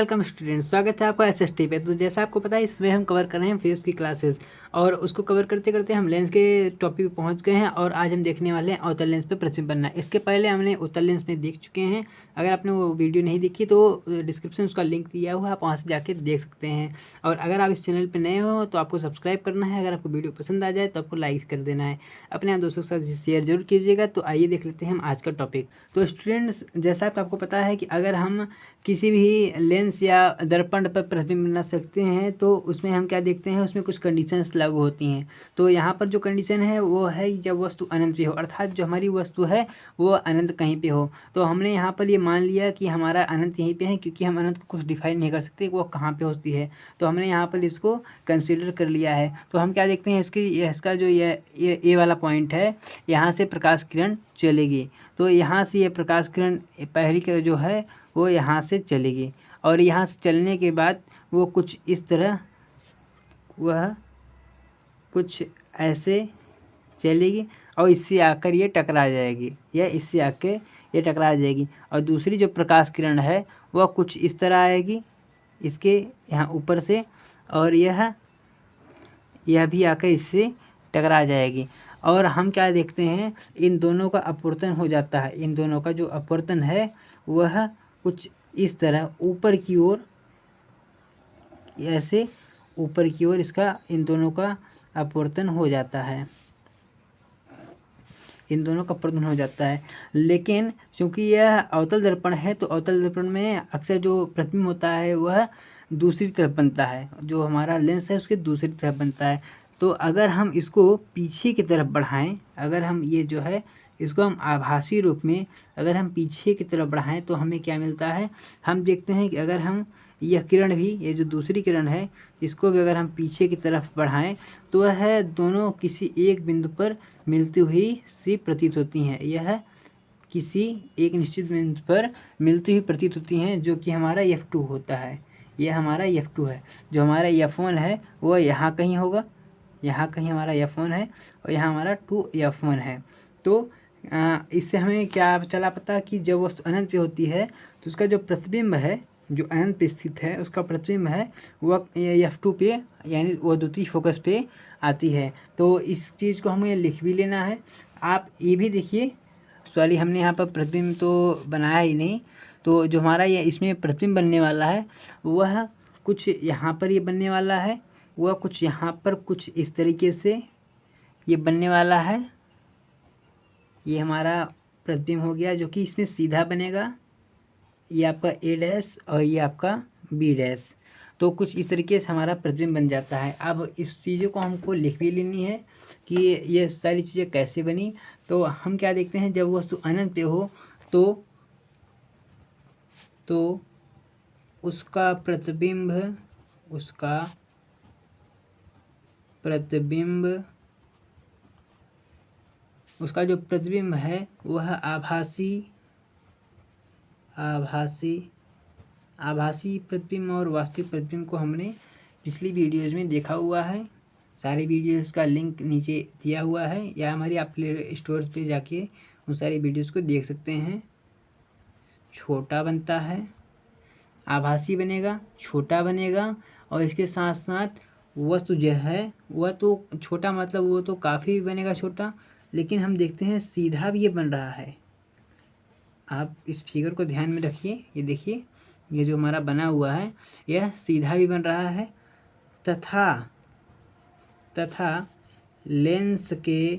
Welcome student, स्वागत है आपका एसएसटी पे। तो जैसा आपको पता है इसमें हम कवर कर रहे हैं फेस की क्लासेस और उसको कवर करते करते हम लेंस के टॉपिक पे पहुंच गए हैं और आज हम देखने वाले हैं अवतल लेंस पे प्रतिबिंब बनना। इसके पहले हमने उत्तल लेंस में देख चुके हैं। अगर आपने वो वीडियो नहीं देखी तो डिस्क्रिप्शन उसका लिंक दिया हुआ है, आप वहाँ से जाके देख सकते हैं। और अगर आप इस चैनल पर नए हो तो आपको सब्सक्राइब करना है। अगर आपको वीडियो पसंद आ जाए तो आपको लाइक कर देना है, अपने आप दोस्तों के साथ शेयर जरूर कीजिएगा। तो आइए देख लेते हैं हम आज का टॉपिक। तो स्टूडेंट्स, जैसा कि आपको पता है कि अगर हम किसी भी लेंस या दर्पण पर प्रतिबिंब बना सकते हैं तो उसमें हम क्या देखते हैं, उसमें कुछ कंडीशंस लागू होती हैं। तो यहाँ पर जो कंडीशन है वो है जब वस्तु अनंत पे हो, अर्थात जो हमारी वस्तु है वो अनंत कहीं पे हो। तो हमने यहाँ पर ये मान लिया कि हमारा अनंत यहीं पे है, क्योंकि हम अनंत को कुछ डिफाइन नहीं कर सकते वो कहाँ पे होती है। तो हमने यहाँ पर इसको कंसिडर कर लिया है। तो हम क्या देखते हैं, इसका जो ये वाला पॉइंट है, यहाँ से प्रकाश किरण चलेगी। तो यहाँ से ये प्रकाश किरण पहली का जो है वो यहाँ से चलेगी और यहाँ से चलने के बाद वो कुछ इस तरह, वह कुछ ऐसे चलेगी और इससे आकर ये टकरा जाएगी, या इससे आकर ये टकरा जाएगी। और दूसरी जो प्रकाश किरण है वह कुछ इस तरह आएगी इसके यहाँ ऊपर से, और यह भी आकर इससे टकरा जाएगी। और हम क्या देखते हैं, इन दोनों का अपवर्तन हो जाता है। इन दोनों का जो अपवर्तन है वह कुछ इस तरह ऊपर की ओर, ऐसे ऊपर की ओर इसका इन दोनों का अपवर्तन हो जाता है, इन दोनों का अपवर्तन हो जाता है। लेकिन चूंकि यह अवतल दर्पण है तो अवतल दर्पण में अक्सर जो प्रतिबिंब होता है वह दूसरी तरफ बनता है, जो हमारा लेंस है उसके दूसरी तरफ बनता है। तो अगर हम इसको पीछे की तरफ बढ़ाएं, अगर हम ये जो है इसको हम आभासी रूप में अगर हम पीछे की तरफ बढ़ाएं तो हमें क्या मिलता है, हम देखते हैं कि अगर हम यह किरण भी, ये जो दूसरी किरण है इसको भी अगर हम पीछे की तरफ बढ़ाएं तो वह दोनों किसी एक बिंदु पर मिलती हुई सी प्रतीत होती हैं। यह किसी एक निश्चित बिंदु पर मिलती हुई प्रतीत होती हैं, जो कि हमारा F2 होता है। यह हमारा F2 है। जो हमारा F1 है वह यहाँ कहीं होगा, यहाँ कहीं हमारा F1 है और यहाँ हमारा 2F1 है। तो इससे हमें क्या चला पता कि जब वस्तु अनंत पे होती है तो उसका जो प्रतिबिंब है, जो अनंत पे स्थित है उसका प्रतिबिंब है वह F2 पे, यानी वह द्वितीय फोकस पे आती है। तो इस चीज़ को हमें लिख भी लेना है। आप ये भी देखिए, सॉरी हमने यहाँ पर प्रतिबिंब तो बनाया ही नहीं। तो जो हमारा ये इसमें प्रतिबिंब बनने वाला है वह कुछ यहाँ पर ये बनने वाला है, वह कुछ यहाँ पर कुछ इस तरीके से ये बनने वाला है। ये हमारा प्रतिबिंब हो गया, जो कि इसमें सीधा बनेगा। ये आपका A' और ये आपका B'। तो कुछ इस तरीके से हमारा प्रतिबिंब बन जाता है। अब इस चीज़ों को हमको लिख भी लेनी है कि ये सारी चीज़ें कैसे बनी। तो हम क्या देखते हैं, जब वस्तु अनंत पे हो तो उसका जो प्रतिबिंब है वह आभासी प्रतिबिंब और वास्तविक प्रतिबिंब को हमने पिछली वीडियोज़ में देखा हुआ है। सारी वीडियोज़ का लिंक नीचे दिया हुआ है, या हमारी आप प्ले स्टोर पे जाके उन सारी वीडियोज़ को देख सकते हैं। छोटा बनता है, आभासी बनेगा, छोटा बनेगा, और इसके साथ साथ वस्तु जो है वह तो छोटा, मतलब वो तो काफ़ी बनेगा छोटा, लेकिन हम देखते हैं सीधा भी ये बन रहा है। आप इस फिगर को ध्यान में रखिए, ये देखिए ये जो हमारा बना हुआ है यह सीधा भी बन रहा है, तथा लेंस के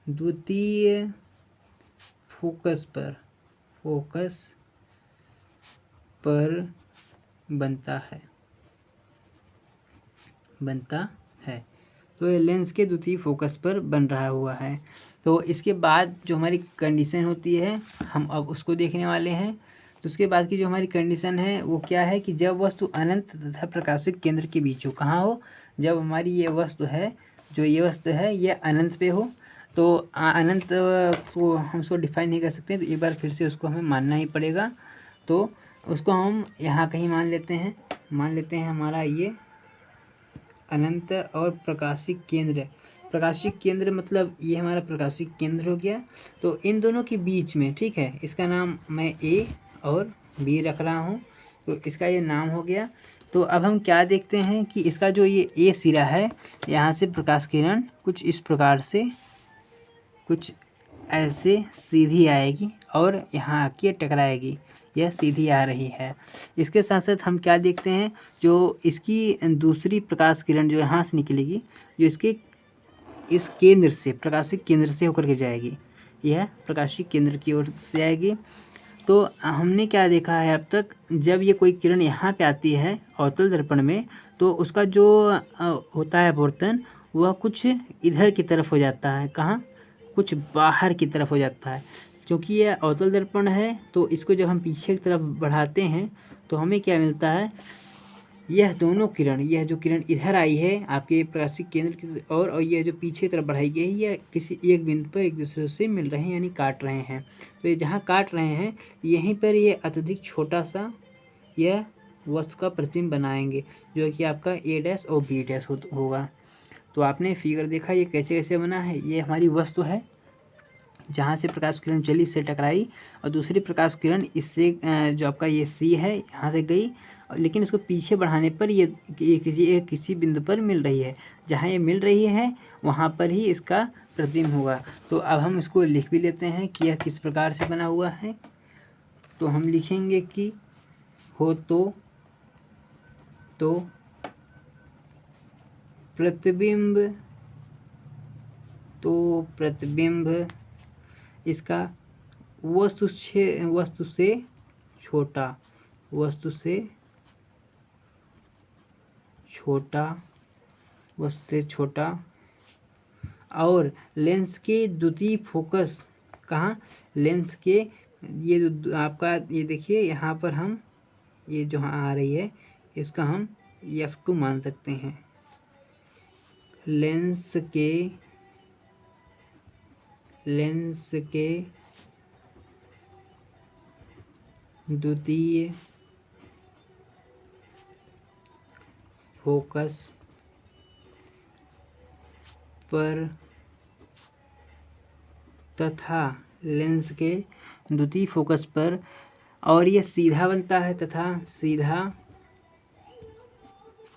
द्वितीय फोकस पर बनता है। तो ये लेंस के द्वितीय फोकस पर बन रहा हुआ है। तो इसके बाद जो हमारी कंडीशन होती है हम अब उसको देखने वाले हैं। तो उसके बाद की जो हमारी कंडीशन है वो क्या है कि जब वस्तु अनंत तथा प्रकाशित केंद्र के बीच हो। कहाँ हो, जब हमारी ये वस्तु है, जो ये वस्तु है ये अनंत पे हो। तो अनंत को हम उसको डिफाइन नहीं कर सकते, तो एक बार फिर से उसको हमें मानना ही पड़ेगा। तो उसको हम यहाँ कहीं मान लेते हैं हमारा ये अनंत और प्रकाशिक केंद्र प्रकाशिक केंद्र मतलब ये हमारा प्रकाशिक केंद्र हो गया। तो इन दोनों के बीच में, ठीक है, इसका नाम मैं ए और बी रख रहा हूँ, तो इसका ये नाम हो गया। तो अब हम क्या देखते हैं कि इसका जो ये ए सिरा है, यहाँ से प्रकाश किरण कुछ इस प्रकार से कुछ ऐसे सीधी आएगी और यहाँ आके टकराएगी, यह सीधी आ रही है। इसके साथ साथ हम क्या देखते हैं, जो इसकी दूसरी प्रकाश किरण जो यहाँ से निकलेगी, जो इसके इस केंद्र से, प्रकाशिक केंद्र से होकर के जाएगी, यह प्रकाशिक केंद्र की ओर से आएगी। तो हमने क्या देखा है अब तक, जब ये कोई किरण यहाँ पे आती है अवतल दर्पण में, तो उसका जो होता है अपवर्तन, वह कुछ इधर की तरफ हो जाता है। कहाँ? कुछ बाहर की तरफ हो जाता है। क्योंकि यह अवतल दर्पण है, तो इसको जब हम पीछे की तरफ बढ़ाते हैं तो हमें क्या मिलता है, यह दोनों किरण, यह जो किरण इधर आई है आपके प्रकाशिक केंद्र की ओर, और यह जो पीछे की तरफ बढ़ाई गई है, यह किसी एक बिंदु पर एक दूसरे से मिल रहे हैं, यानी काट रहे हैं। तो ये जहाँ काट रहे हैं, यहीं पर ये अत्यधिक छोटा सा यह वस्तु का प्रतिबिंब बनाएंगे, जो कि आपका ए डैश और बी डैश होगा। तो आपने फिगर देखा ये कैसे कैसे बना है। ये हमारी वस्तु है जहाँ से प्रकाश किरण चली, इससे टकराई, और दूसरी प्रकाश किरण इससे जो आपका ये सी है यहाँ से गई, लेकिन इसको पीछे बढ़ाने पर ये किसी बिंदु पर मिल रही है। जहाँ ये मिल रही है वहाँ पर ही इसका प्रतिबिंब होगा। तो अब हम इसको लिख भी लेते हैं कि यह किस प्रकार से बना हुआ है। तो हम लिखेंगे कि हो तो प्रतिबिंब इसका वस्तु से छोटा और लेंस के द्वितीय फोकस, कहाँ? लेंस के ये जो आपका ये देखिए यहाँ पर हम ये जो आ रही है, इसका हम F2 मान सकते हैं। लेंस के द्वितीय फोकस पर तथा लेंस के द्वितीय फोकस पर, और यह सीधा बनता है तथा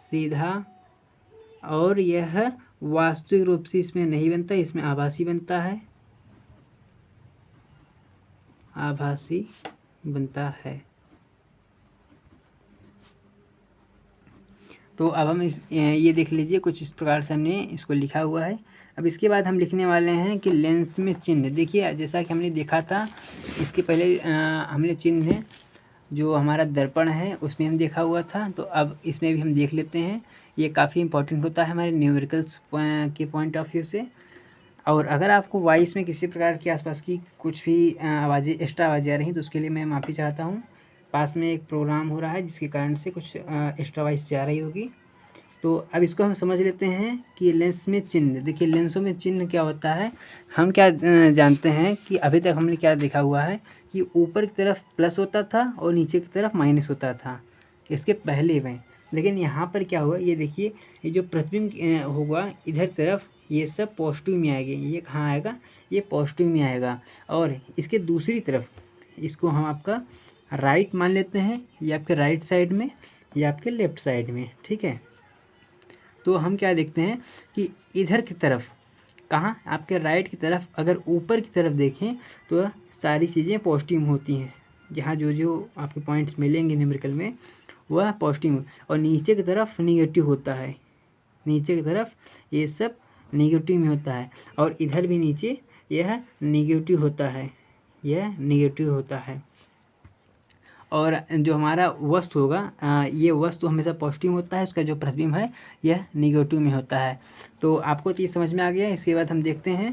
सीधा और यह वास्तविक रूप से इसमें नहीं बनता, इसमें आभासी बनता है, आभासी बनता है। तो अब हम ये देख लीजिए, कुछ इस प्रकार से हमने इसको लिखा हुआ है। अब इसके बाद हम लिखने वाले हैं कि लेंस में चिन्ह। देखिए जैसा कि हमने देखा था इसके पहले हमने चिन्ह जो हमारा दर्पण है उसमें हम देखा हुआ था, तो अब इसमें भी हम देख लेते हैं। ये काफ़ी इंपॉर्टेंट होता है हमारे न्यूमेरिकल्स के पॉइंट ऑफ व्यू से। और अगर आपको वॉइस में किसी प्रकार के आसपास की कुछ भी आवाज़ें, एक्स्ट्रा आवाज़ें आ रही हैं, तो उसके लिए मैं माफ़ी चाहता हूँ। पास में एक प्रोग्राम हो रहा है जिसके कारण से कुछ एक्स्ट्रा वॉइस जा रही होगी। तो अब इसको हम समझ लेते हैं कि लेंस में चिन्ह। देखिए लेंसों में चिन्ह क्या होता है, हम क्या जानते हैं कि अभी तक हमने क्या देखा हुआ है कि ऊपर की तरफ प्लस होता था और नीचे की तरफ माइनस होता था इसके पहले में। लेकिन यहाँ पर क्या होगा, ये देखिए, ये जो प्रतिबिंब होगा इधर तरफ, ये सब पॉजिटिव में आएंगे। ये कहाँ आएगा, ये पॉजिटिव में आएगा। और इसके दूसरी तरफ इसको हम आपका राइट मान लेते हैं, ये आपके राइट साइड में, ये आपके लेफ्ट साइड में, ठीक है। तो हम क्या देखते हैं कि इधर की तरफ, कहाँ, आपके राइट की तरफ, अगर ऊपर की तरफ देखें तो सारी चीज़ें पॉजिटिव होती हैं। जहाँ जो आपके पॉइंट्स मिलेंगे न्यूमेरिकल में वह पॉजिटिव, और नीचे की तरफ निगेटिव होता है। नीचे की तरफ ये सब निगेटिव में होता है, और इधर भी नीचे यह निगेटिव होता है, यह निगेटिव होता है। और जो हमारा वस्तु होगा, ये वस्तु हमेशा पॉजिटिव होता है, इसका जो प्रतिबिंब है यह निगेटिव में होता है। तो आपको तो ये समझ में आ गया। इसके बाद हम देखते हैं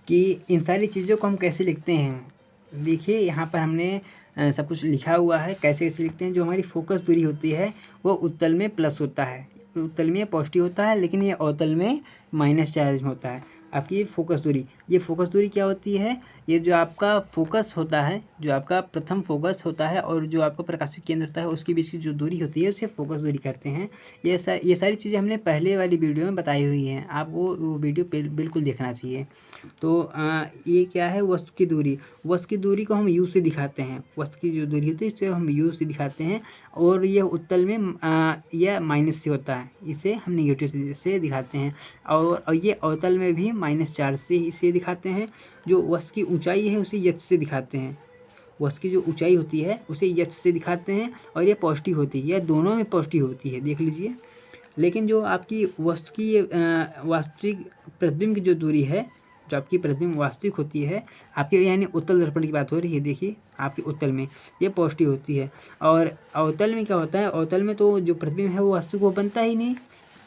कि इन सारी चीज़ों को हम कैसे लिखते हैं। देखिए यहाँ पर हमने सब कुछ लिखा हुआ है, कैसे कैसे लिखते हैं। जो हमारी फोकस दूरी होती है वो उत्तल में प्लस होता है, उत्तल में पॉजिटिव होता है, लेकिन ये अवतल में माइनस चार्ज में होता है। आपकी फोकस दूरी, ये फोकस दूरी क्या होती है, ये जो आपका फोकस होता है, जो आपका प्रथम फोकस होता है और जो आपका प्रकाशिक केंद्र होता है उसके बीच की जो दूरी होती है उसे फोकस दूरी कहते हैं। ये सारी चीज़ें हमने पहले वाली वीडियो में बताई हुई हैं, आप वो वीडियो बिल्कुल देखना चाहिए। तो ये क्या है, वस्तु की दूरी। वस्तु की दूरी को हम यू से दिखाते हैं, वस्तु की जो दूरी होती है इसे हम यू से दिखाते हैं। और यह उत्तल में यह माइनस से होता है, इसे हम नेगेटिव से दिखाते हैं। और ये अवतल में भी -4 से इसे दिखाते हैं। जो वस्तु की ऊंचाई है उसे यच से दिखाते हैं, वस्तु की जो ऊंचाई होती है उसे यच से दिखाते हैं। और ये पॉजिटिव होती है, यह दोनों में पॉजिटिव होती है, देख लीजिए। लेकिन जो आपकी वस्तु की वास्तविक प्रतिबिंब की जो दूरी है, जो आपकी प्रतिबिंब वास्तविक होती है आपके, यानी उत्तल दर्पण की बात हो रही है, देखिए आपके उत्तल में ये पॉजिटिव होती है। और अवतल में क्या होता है, अवतल में तो जो प्रतिबिंब है वो वास्तविक वो बनता ही नहीं,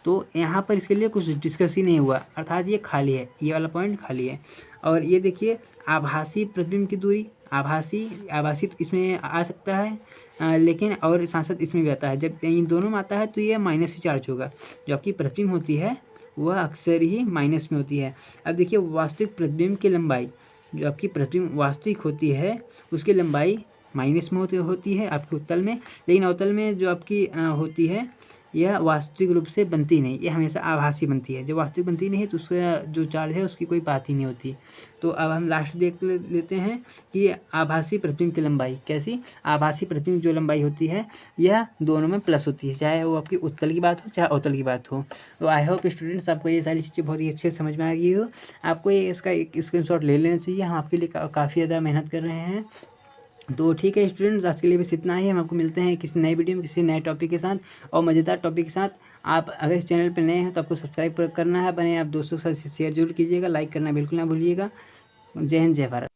तो यहाँ पर इसके लिए कुछ डिस्कस ही नहीं हुआ, अर्थात ये खाली है, ये वाला पॉइंट खाली है। और ये देखिए आभासी प्रतिबिंब की दूरी, आभासी तो इसमें आ सकता है लेकिन और साथ साथ इसमें भी आता है। जब इन दोनों में आता है तो ये माइनस से चार्ज होगा। जो आपकी प्रतिबिंब होती है वह अक्सर ही माइनस में होती है। अब देखिए वास्तविक प्रतिबिंब की लंबाई, जो आपकी प्रतिबिंब वास्तविक होती है उसकी लंबाई माइनस में होती है आपके उत्तल में। लेकिन अवतल में जो आपकी होती है यह वास्तविक रूप से बनती नहीं, ये हमेशा आभासी बनती है। जब वास्तविक बनती नहीं है तो उसका जो चार्ज है उसकी कोई बात ही नहीं होती। तो अब हम लास्ट देख लेते हैं कि आभासी प्रतिबिंब की लंबाई कैसी। आभासी प्रतिबिंब जो लंबाई होती है यह दोनों में प्लस होती है, चाहे वो आपकी उत्तल की बात हो चाहे अवतल की बात हो। तो आई होप स्टूडेंट्स आपको ये सारी चीज़ें बहुत ही अच्छे से समझ में आ गई हो। आपको ये इसका एक स्क्रीनशॉट ले लेना चाहिए, हम आपके लिए काफ़ी ज़्यादा मेहनत कर रहे हैं। तो ठीक है स्टूडेंट्स, आज के लिए बस इतना ही। हम आपको मिलते हैं किसी नए वीडियो में किसी नए टॉपिक के साथ और मज़ेदार टॉपिक के साथ। आप अगर इस चैनल पर नए हैं तो आपको सब्सक्राइब करना है, बने आप दोस्तों के साथ शेयर जरूर कीजिएगा, लाइक करना बिल्कुल ना भूलिएगा। जय हिंद, जय भारत।